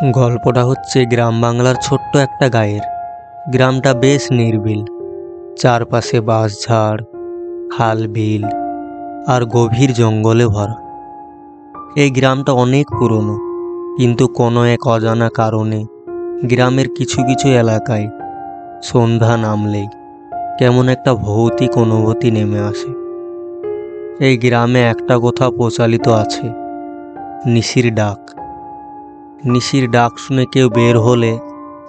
গল্পটা হচ্ছে গ্রাম বাংলার ছোট্ট একটা গাঁয়ের। গ্রামটা বেশ নির্বিল, চারপাশে বাঁশঝাড়, খাল বিল আর গভীর জঙ্গলে ভরা। এই গ্রামটা অনেক পুরনো, কিন্তু কোনো এক অজানা কারণে গ্রামের কিছু কিছু এলাকায় সন্ধ্যা নামলেই কেমন একটা ভৌতিক অনুভূতি নেমে আসে। এই গ্রামে একটা কথা প্রচলিত আছে, নিশির ডাক। নিশির ডাক শুনে কেউ বের হলে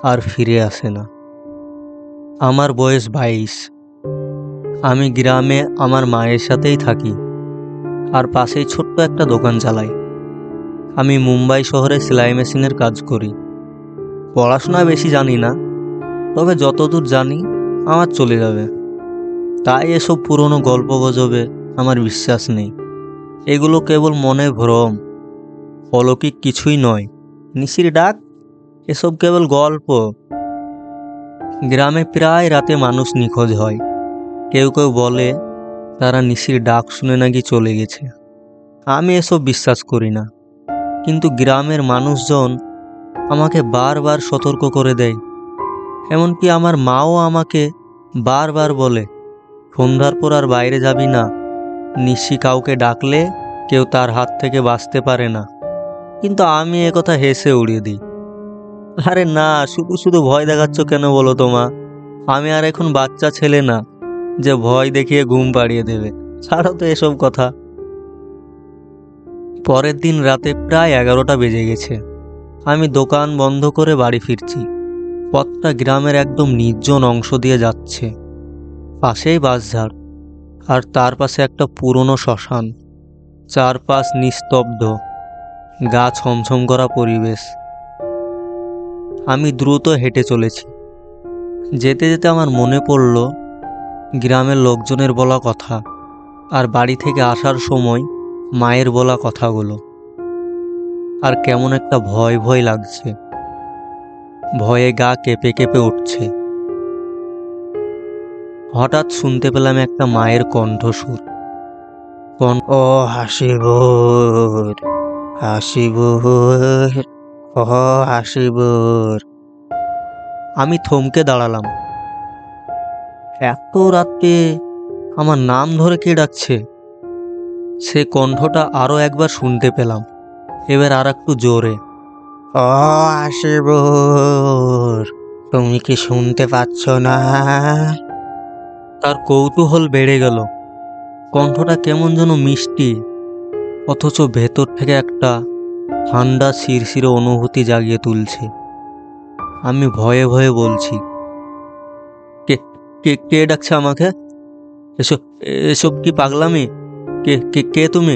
আর ফিরে আসে না। আমার বয়স 22। আমি গ্রামে আমার মায়ের সাথেই থাকি, আর পাশেই ছোট্ট একটা দোকান চালাই। আমি মুম্বাই শহরে সেলাই মেশিনের কাজ করি। পড়াশোনা বেশি জানি না, তবে যতদূর জানি আমার চলে যাবে। তাই এসব পুরনো গল্প গুজবে আমার বিশ্বাস নেই। এগুলো কেবল মনে ভ্রম, অলৌকিক কিছুই নয়। নিশির ডাক এসব কেবল গল্প। গ্রামে প্রায় রাতে মানুষ নিখোঁজ হয়। কেউ কেউ বলে তারা নিশির ডাক শুনে নাকি চলে গেছে। আমি এসব বিশ্বাস করি না, কিন্তু গ্রামের মানুষজন আমাকে বারবার সতর্ক করে দেয়। এমনকি আমার মাও আমাকে বারবার বলে, সন্ধ্যার পর আর বাইরে যাবি না, নিশি কাউকে ডাকলে কেউ তার হাত থেকে বাঁচতে পারে না। কিন্তু আমি একথা হেসে উড়িয়ে দিই। আরে না, শুধু শুধু ভয় দেখাচ্ছ কেন বলো তো মা? আমি আর এখন বাচ্চা ছেলে না যে ভয় দেখিয়ে ঘুম পাড়িয়ে দেবে। ছাড়ো তো এসব কথা। পরের দিন রাতে প্রায় 11টা বেজে গেছে। আমি দোকান বন্ধ করে বাড়ি ফিরছি। পথটা গ্রামের একদম নির্জন অংশ দিয়ে যাচ্ছে। পাশেই বাঁশঝাড়, আর তার পাশে একটা পুরনো শ্মশান। চারপাশ নিস্তব্ধ, গা ছমছম করা পরিবেশ। আমি দ্রুত হেঁটে চলেছি। যেতে যেতে আমার মনে পড়ল গ্রামের লোকজনের বলা কথা, আর বাড়ি থেকে আসার সময় মায়ের বলা কথাগুলো। আর কেমন একটা ভয় ভয় লাগছে, ভয়ে গা কেঁপে কেঁপে উঠছে। হঠাৎ শুনতে পেলাম একটা মায়ের কণ্ঠস্বর। ও হাসিবুর, হাসিবুর, ও হাসিবুর। আমি থমকে দাঁড়ালাম। এত রাতে আমার নাম ধরে কে ডাকছে? সে কণ্ঠটা আরো একবার শুনতে পেলাম, এবার আর একটু জোরে। ও হাসিবুর, তুমি কি শুনতে পাচ্ছ না? তার কৌতূহল বেড়ে গেল। কণ্ঠটা কেমন যেন মিষ্টি, অথচ ভেতর থেকে একটা ঠান্ডা শিরশিরে অনুভূতি জাগিয়ে তুলছে। আমি ভয়ে ভয়ে বলছি, কে কে কে ডাকছে আমাকে? এসব এসব কি পাগলামি? কে কে কে তুমি?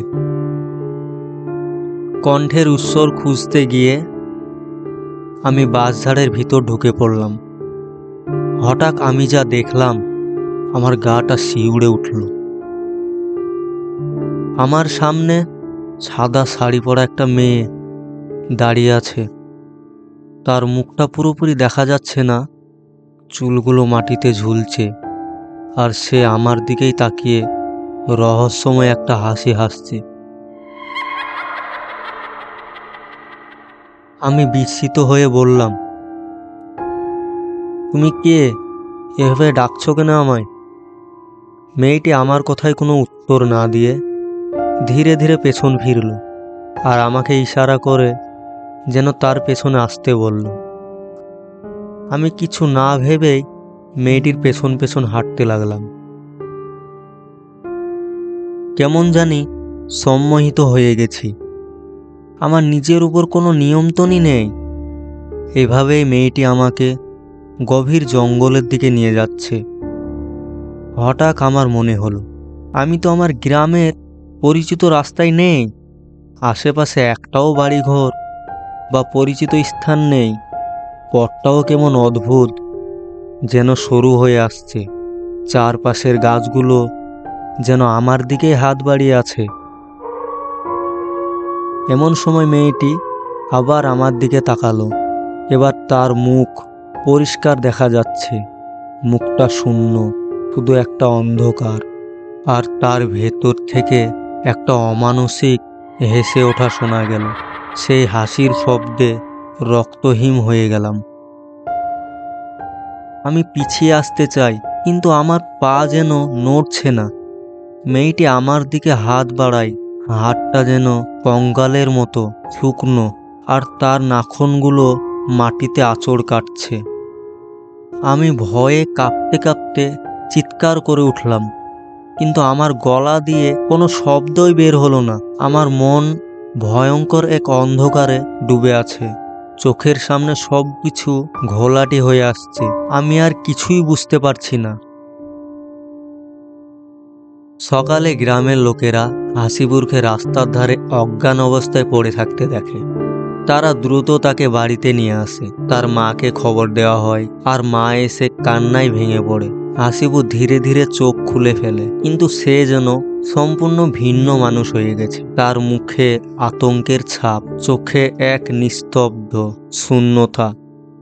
কণ্ঠের উৎসর খুঁজতে গিয়ে আমি বাঁশঝাড়ের ভিতর ঢুকে পড়লাম। হঠাৎ আমি যা দেখলাম, আমার গাটা শিউরে উঠল। আমার সামনে সাদা শাড়ি পরা একটা মেয়ে দাঁড়িয়ে আছে। তার মুখটা পুরোপুরি দেখা যাচ্ছে না, চুলগুলো মাটিতে ঝুলছে, আর সে আমার দিকেই তাকিয়ে রহস্যময় একটা হাসি হাসছে। আমি বিস্মিত হয়ে বললাম, তুমি কে? এভাবে ডাকছো কেন আমায়? মেয়েটি আমার কথায় কোনো উত্তর না দিয়ে ধীরে ধীরে পেছন ফিরল, আর আমাকে ইশারা করে যেন তার পেছনে আসতে বলল। আমি কিছু না ভেবেই মেয়েটির পেছন পেছন হাঁটতে লাগলাম। কেমন জানি সম্মোহিত হয়ে গেছি। আমার নিজের উপর কোনো নিয়ন্ত্রণই নেই। এভাবেই মেয়েটি আমাকে গভীর জঙ্গলের দিকে নিয়ে যাচ্ছে। হঠাৎ আমার মনে হলো, আমি তো আমার গ্রামের পরিচিত রাস্তায় নেই। আশেপাশে একটাও বাড়িঘর বা পরিচিত স্থান নেই। পথটাও কেমন অদ্ভুত, যেন সরু হয়ে আসছে। চারপাশের গাছগুলো যেন আমার দিকেই হাত বাড়িয়ে আছে। এমন সময় মেয়েটি আবার আমার দিকে তাকালো। এবার তার মুখ পরিষ্কার দেখা যাচ্ছে। মুখটা শূন্য, শুধু একটা অন্ধকার, আর তার ভেতর থেকে একটা অমানসিক হেসে ওঠা শোনা গেল। সেই হাসির শব্দে রক্তহীন হয়ে গেলাম। আমি পিছিয়ে আসতে চাই, কিন্তু আমার পা যেন নড়ছে না। মেয়েটি আমার দিকে হাত বাড়ায়, হাতটা যেন কঙ্কালের মতো শুকনো, আর তার নাখনগুলো মাটিতে আঁচড় কাটছে। আমি ভয়ে কাঁপতে কাঁপতে চিৎকার করে উঠলাম, কিন্তু আমার গলা দিয়ে কোনো শব্দই বের হলো না। আমার মন ভয়ঙ্কর এক অন্ধকারে ডুবে আছে। চোখের সামনে সবকিছু ঘোলাটে হয়ে আসছে। আমি আর কিছুই বুঝতে পারছি না। সকালে গ্রামের লোকেরা হাসিবুরকে রাস্তার ধারে অজ্ঞান অবস্থায় পড়ে থাকতে দেখে। তারা দ্রুত তাকে বাড়িতে নিয়ে আসে। তার মাকে খবর দেওয়া হয়, আর মা এসে কান্নায় ভেঙে পড়ে। হাসিবু ধীরে ধীরে চোখ খুলে ফেলে, কিন্তু সে যেন সম্পূর্ণ ভিন্ন মানুষ হয়ে গেছে। তার মুখে আতঙ্কের ছাপ, চোখে এক নিস্তব্ধ শূন্যতা।